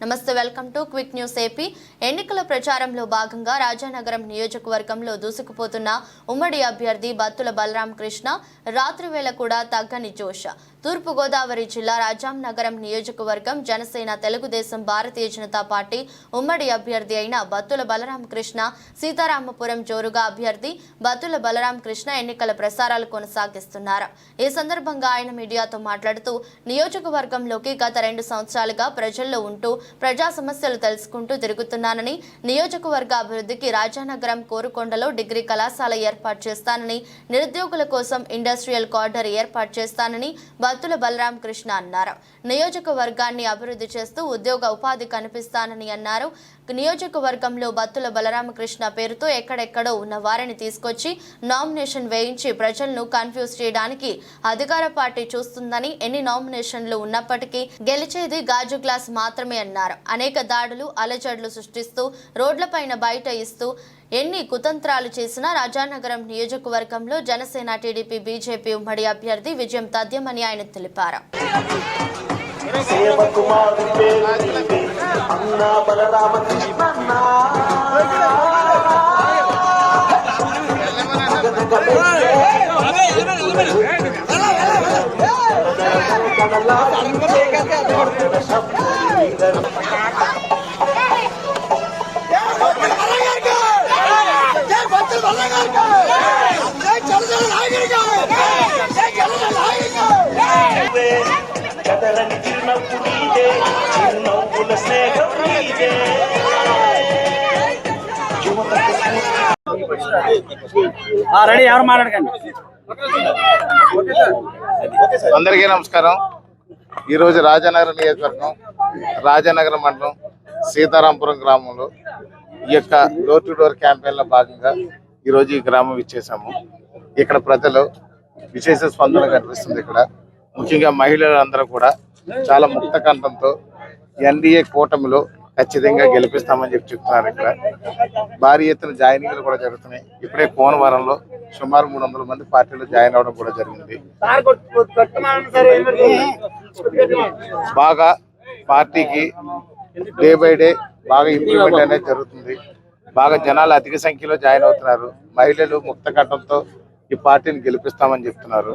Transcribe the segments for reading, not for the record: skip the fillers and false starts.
నమస్తే, welcome to quick news AP. ఎన్నికల ప్రచారంలో భాగంగా రాజానగరం నియోజకవర్గంలో దూసుకుపోతున్న ఉమ్మడి అభ్యర్థి బత్తుల బలరాం కృష్ణ రాత్రి వేళ కూడా తగ్గని జోష. తూర్పు గోదావరి జిల్లా రాజానగరం నియోజకవర్గం జనసేన తెలుగుదేశం భారతీయ జనతా పార్టీ ఉమ్మడి అభ్యర్థి అయిన బత్తుల బలరాం కృష్ణ సీతారామపురం జోరుగా అభ్యర్థి బత్తుల బలరాం కృష్ణ ఎన్నికల ప్రసారాలు కొనసాగిస్తున్నారు. ఈ సందర్భంగా ఆయన మీడియాతో మాట్లాడుతూ నియోజకవర్గంలోకి గత 2 సంవత్సరాలుగా ప్రజల్లో ఉంటూ ప్రజా సమస్యలు తెలుసుకుంటూ తిరుగుతున్నానని, నియోజకవర్గ అభివృద్ధికి రాజానగరం కోరుకొండలో డిగ్రీ కళాశాల ఏర్పాటు చేస్తానని, నిరుద్యోగుల కోసం ఇండస్ట్రియల్ కార్డర్ ఏర్పాటు చేస్తానని బత్తుల బలరాం కృష్ణ అన్నారు. నియోజకవర్గాన్ని అభివృద్ధి చేస్తూ ఉద్యోగ ఉపాధి కనిపిస్తానని అన్నారు. నియోజకవర్గంలో బత్తుల బలరామ కృష్ణ పేరుతో ఎక్కడెక్కడో ఉన్న వారిని తీసుకొచ్చి నామినేషన్ వేయించి ప్రజలను కన్ఫ్యూజ్ చేయడానికి అధికార పార్టీ చూస్తుందని, ఎన్ని నామినేషన్లు ఉన్నప్పటికీ గెలిచేది గాజు గ్లాస్ మాత్రమే అన్నారు. అనేక దాడులు అలజడులు సృష్టిస్తూ రోడ్లపైన బయట ఇస్తూ ఎన్ని కుతంత్రాలు చేసినా రాజానగరం నియోజకవర్గంలో జనసేన టీడీపీ బీజేపీ ఉమ్మడి అభ్యర్థి విజయం తథ్యమని ఆయన తెలిపారు. అందరికీ నమస్కారం. ఈరోజు రాజానగరం నియోజకవర్గం రాజానగరం మండలం సీతారాంపురం గ్రామంలో ఈ యొక్క డోర్ టు డోర్ క్యాంపెయిన్లో భాగంగా ఈరోజు ఈ గ్రామం ఇచ్చేసాము. ఇక్కడ ప్రజలు విశేష స్పందన కనిపిస్తుంది. ఇక్కడ ముఖ్యంగా మహిళలందరూ కూడా చాలా ముక్త కంఠంతో ఎన్డీఏ కూటమిలో ఖచ్చితంగా గెలిపిస్తామని చెప్తున్నారు. ఇక్కడ భారీ ఎత్తున జాయినింగ్లు కూడా జరుగుతున్నాయి. ఇప్పుడే కోనవరంలో సుమారు 300 మంది పార్టీలో జాయిన్ అవ్వడం కూడా జరిగింది. బాగా పార్టీకి డే బై డే బాగా ఇంప్రూవ్మెంట్ అనేది జరుగుతుంది. బాగా జనాలు అధిక సంఖ్యలో జాయిన్ అవుతున్నారు. మహిళలు ముక్త కంఠంతో ఈ పార్టీని గెలిపిస్తామని చెప్తున్నారు.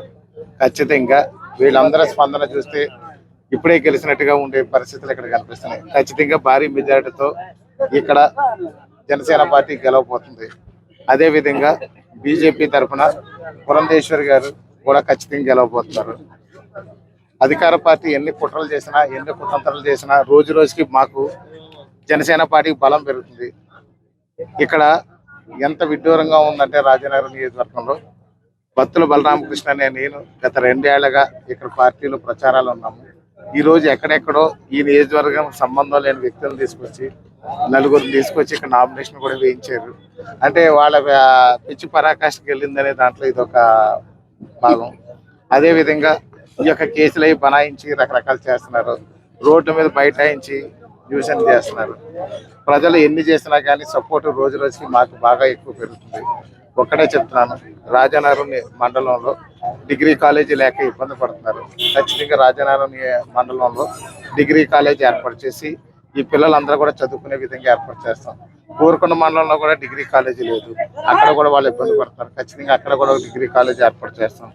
ఖచ్చితంగా వీళ్ళందరి స్పందన చూస్తే ఇప్పుడే గెలిచినట్టుగా ఉండే పరిస్థితులు ఇక్కడ కనిపిస్తున్నాయి. ఖచ్చితంగా భారీ మెజారిటీతో ఇక్కడ జనసేన పార్టీ గెలవబోతుంది. అదేవిధంగా బీజేపీ తరఫున పురంధేశ్వరి గారు కూడా ఖచ్చితంగా గెలవబోతున్నారు. అధికార పార్టీ ఎన్ని కుట్రలు చేసినా, ఎన్ని కుతంత్రాలు చేసినా రోజు రోజుకి మాకు జనసేన పార్టీకి బలం పెరుగుతుంది. ఇక్కడ ఎంత విడ్డూరంగా ఉందంటే రాజానగరం నియోజకవర్గంలో బత్తుల బలరామకృష్ణ అనే నేను గత 2 ఏళ్లుగా ఇక్కడ పార్టీలో ప్రచారాలు ఉన్నాము. ఈ రోజు ఎక్కడెక్కడో ఈ నియోజకవర్గం సంబంధం లేని వ్యక్తులను తీసుకొచ్చి 4 తీసుకొచ్చి ఇక్కడ నామినేషన్ కూడా వేయించారు. అంటే వాళ్ళ పిచ్చి పరాకాష్ఠకి వెళ్ళిందనే దాంట్లో ఇదొక భాగం. అదేవిధంగా ఈ యొక్క కేసులు అవి బనాయించి రకరకాలు చేస్తున్నారు. రోడ్డు మీద బైఠాయించి న్యూసెన్స్ చేస్తున్నారు. ప్రజలు ఎన్ని చేసినా కానీ సపోర్ట్ రోజు రోజుకి మాకు బాగా ఎక్కువ పెరుగుతుంది. ఒక్కడే చెప్తున్నాను, రాజానగరం మండలంలో డిగ్రీ కాలేజీ లేక ఇబ్బంది పడుతున్నారు. ఖచ్చితంగా రాజానగరం మండలంలో డిగ్రీ కాలేజీ ఏర్పాటు చేసి ఈ పిల్లలందరూ కూడా చదువుకునే విధంగా ఏర్పాటు చేస్తాం. కోరుకొండ మండలంలో కూడా డిగ్రీ కాలేజీ లేదు, అక్కడ కూడా వాళ్ళు ఇబ్బంది పడుతున్నారు. ఖచ్చితంగా అక్కడ కూడా డిగ్రీ కాలేజీ ఏర్పాటు చేస్తాం.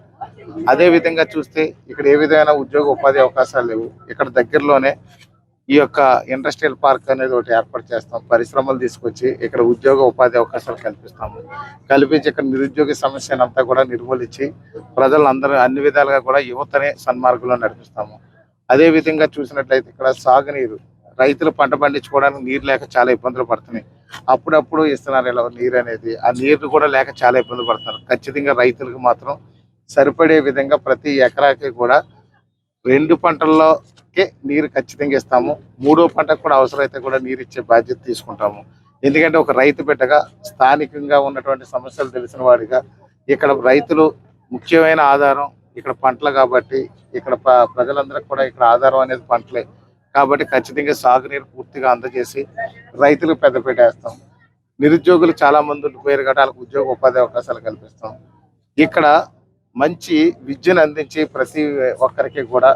అదే విధంగా చూస్తే ఇక్కడ ఏ విధమైన ఉద్యోగ ఉపాధి అవకాశాలు లేవు. ఇక్కడ దగ్గరలోనే ఈ యొక్క ఇండస్ట్రియల్ పార్క్ అనేది ఒకటి ఏర్పాటు చేస్తాం. పరిశ్రమలు తీసుకొచ్చి ఇక్కడ ఉద్యోగ ఉపాధి అవకాశాలు కల్పిస్తాము. కల్పించి ఇక్కడ నిరుద్యోగ సమస్యను అంతా కూడా నిర్మూలించి ప్రజలందరూ అన్ని విధాలుగా కూడా యువతనే సన్మార్గంలో నడిపిస్తాము. అదే విధంగా చూసినట్లయితే ఇక్కడ సాగునీరు, రైతులు పంట పండించుకోవడానికి నీరు లేక చాలా ఇబ్బందులు పడుతున్నాయి. అప్పుడప్పుడు ఇస్తున్నారు ఇలా నీరు అనేది, ఆ నీరు కూడా లేక చాలా ఇబ్బంది పడుతున్నారు. ఖచ్చితంగా రైతులకు మాత్రం సరిపడే విధంగా ప్రతి ఎకరాకి కూడా 2 పంటల్లోకే నీరు ఖచ్చితంగా ఇస్తాము. 3వ పంటకు కూడా అవసరమైతే కూడా నీరు ఇచ్చే బాధ్యత తీసుకుంటాము. ఎందుకంటే ఒక రైతు బిడ్డగా స్థానికంగా ఉన్నటువంటి సమస్యలు తెలిసిన వాడిగా ఇక్కడ రైతులు ముఖ్యమైన ఆధారం ఇక్కడ పంటలు కాబట్టి ఇక్కడ ప్రజలందరికీ కూడా ఇక్కడ ఆధారం అనేది పంటలే కాబట్టి ఖచ్చితంగా సాగునీరు పూర్తిగా అందజేసి రైతులకు పెద్దపీట వేస్తాం. నిరుద్యోగులు చాలా మంది ఉండిపోయారు కాబట్టి వాళ్ళకి ఉద్యోగ ఉపాధి అవకాశాలు కల్పిస్తాం. ఇక్కడ మంచి విద్యను అందించి ప్రతి ఒక్కరికి కూడా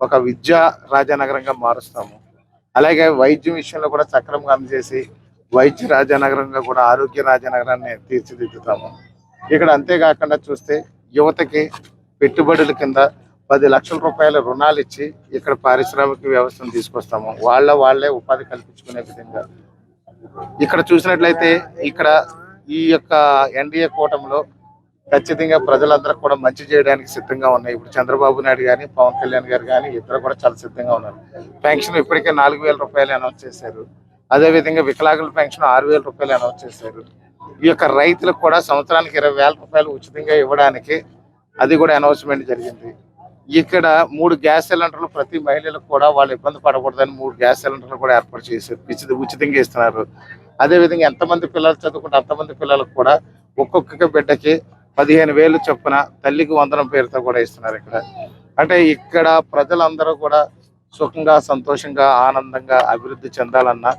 ఒక విద్యా రాజానగరంగా మారుస్తాము. అలాగే వైద్యం విషయంలో కూడా సక్రమంగా అందజేసి వైద్య రాజానగరంగా కూడా ఆరోగ్య రాజానగరాన్ని తీర్చిదిద్దుతాము. ఇక్కడ అంతేకాకుండా చూస్తే యువతకి పెట్టుబడుల కింద 10 లక్షల రూపాయల రుణాలు ఇచ్చి ఇక్కడ పారిశ్రామిక వ్యవస్థను తీసుకొస్తాము. వాళ్ళే ఉపాధి కల్పించుకునే విధంగా. ఇక్కడ చూసినట్లయితే ఇక్కడ ఈ యొక్క ఎన్డీఏ కూటమిలో ఖచ్చితంగా ప్రజలందరూ కూడా మంచి చేయడానికి సిద్ధంగా ఉన్నాయి. ఇప్పుడు చంద్రబాబు నాయుడు కానీ పవన్ కళ్యాణ్ గారు కానీ ఇద్దరు కూడా చాలా సిద్ధంగా ఉన్నారు. పెన్షన్ ఇప్పటికే 4,000 రూపాయలు అనౌన్స్ చేశారు. అదేవిధంగా వికలాంగుల పెన్షన్ 6,000 రూపాయలు అనౌన్స్ చేశారు. ఈ యొక్క రైతులకు కూడా సంవత్సరానికి 20,000 రూపాయలు ఉచితంగా ఇవ్వడానికి అది కూడా అనౌన్స్మెంట్ జరిగింది. ఇక్కడ 3 గ్యాస్ సిలిండర్లు ప్రతి మహిళలకు కూడా వాళ్ళు ఇబ్బంది పడకూడదని 3 గ్యాస్ సిలిండర్లు కూడా ఏర్పాటు చేశారు. ఉచితంగా ఇస్తున్నారు. అదేవిధంగా ఎంతమంది పిల్లలు చదువుకుంటే అంతమంది పిల్లలకు కూడా ఒక్కొక్క బిడ్డకి 15,000 చొప్పున తల్లికి వందనం పేరుతో కూడా ఇస్తున్నారు. అంటే ఇక్కడ ప్రజలందరూ కూడా సుఖంగా సంతోషంగా ఆనందంగా అభివృద్ధి చెందాలన్నా,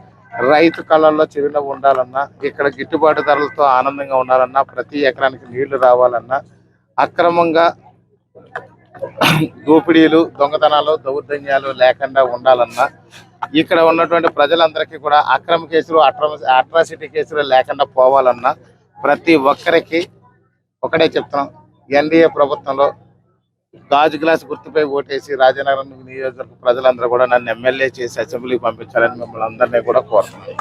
రైతు కళల్లో చిరునవ్వు ఉండాలన్నా, ఇక్కడ గిట్టుబాటు ధరలతో ఆనందంగా ఉండాలన్నా, ప్రతి ఎకరానికి నీళ్లు రావాలన్నా, అక్రమంగా దోపిడీలు దొంగతనాలు దౌర్జన్యాలు లేకుండా ఉండాలన్నా, ఇక్కడ ఉన్నటువంటి ప్రజలందరికీ కూడా అక్రమ కేసులు అట్రాసిటీ కేసులు లేకుండా పోవాలన్నా ప్రతి ఒక్కరికి ఒకటే చెప్తున్నాం, ఎన్డీఏ ప్రభుత్వంలో గాజు గ్లాస్ గుర్తుపై ఓటేసి రాజనగరం నియోజకవర్గ ప్రజలందరూ కూడా నన్ను ఎమ్మెల్యే చేసి అసెంబ్లీకి పంపించాలని మిమ్మల్ని అందరినీ కూడా కోరుతున్నాను.